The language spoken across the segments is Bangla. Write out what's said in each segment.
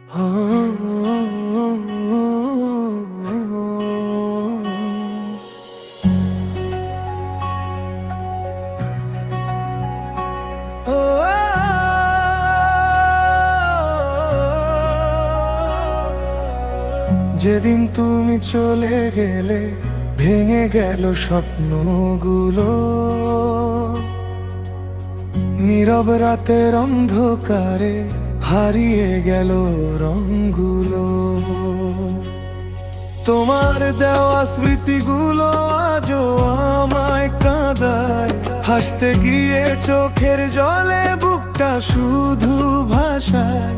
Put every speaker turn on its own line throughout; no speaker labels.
যেদিন তুমি চলে গেলে ভেঙে গেল স্বপ্নগুলো, নীরব রাতের অন্ধকারে হারিয়ে গেল রঙগুলো। তোমার দেওয়া স্মৃতিগুলো আজও আমায় কাঁদায়, হাসতে গিয়ে চোখের জলে বুকটা শুধু ভাষায়।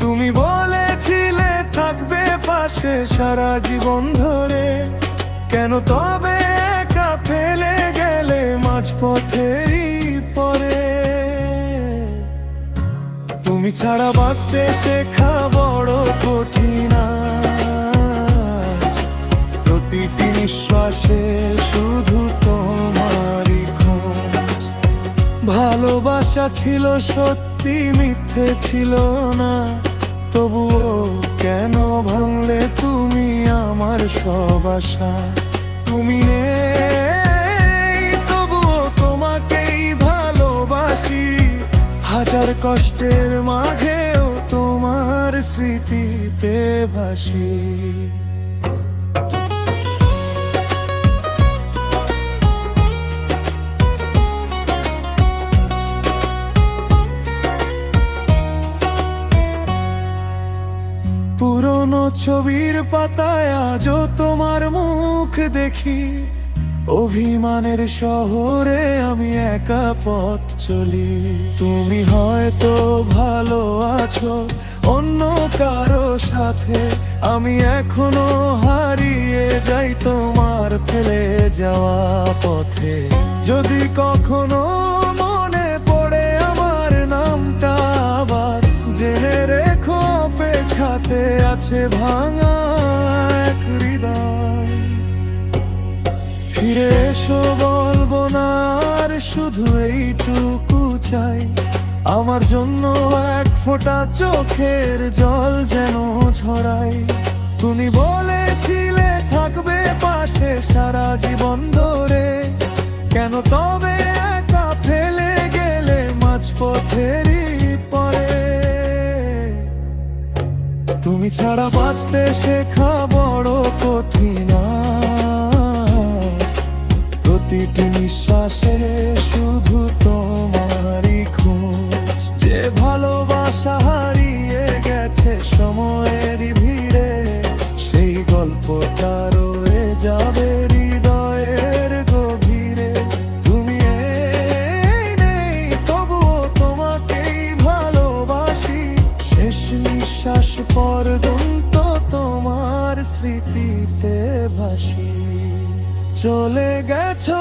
তুমি বলেছিলে থাকবে পাশে সারা জীবন ধরে, কেন তবে একা ফেলে গেলে মাঝপথেরই পরে? তুমি ছাড়া বাঁচতে শেখা বড় কঠিন আজ, প্রতিটি নিঃশ্বাসে শুধু তোমারই খোঁজ। ভালোবাসা ছিল সত্যি, মিথ্যে ছিল না, তবুও কেন ভাঙলে তুমি আমার সব আশা? তুমি নেই তবুও তোমাকেই ভালোবাসি, হাজার কষ্টের মাঝেও তোমার স্মৃতিতে ভাসি। পুরনো ছবির পাতায় আজও তোমার মুখ দেখি, অভিমানের শহরে আমি একা পথ চলি। তুমি হয়তো ভালো আছো অন্য কারো সাথে, আমি এখনো হারিয়ে যাই তোমার ফেলে যাওয়া পথে। যদি কখনো মনে পড়ে আমার নামটা আবার, জেনে রেখো অপেক্ষাতে আছে ভাঙা এক হৃদয়। ফিরে এসো, বলবো না আর শুধু এইটুকু চাই, আমার জন্য এক ফোঁটা চোখের জল যেন ছড়াই। তুমি বলেছিলে থাকবে পাশে সারা জীবন ধরে, কেন তবে একা ফেলে গেলে মাঝপথেরই পরে? তুমি ছাড়া বাঁচতে শেখা বড় কঠিন আজ, প্রতিটি নিঃশ্বাসে শুধু তোমারই খোঁজ। যে ভালোবাসা হারিয়ে গেছে সময়ের ভিড়ে, সেই গল্পটা রয়ে যাবে হৃদয়ের গভীরে। তুমি নেই তবুও তোমাকেই ভালোবাসি, শেষ নিঃশ্বাস পর্যন্ত তোমার স্মৃতিতে ভাসি। চলে গেছো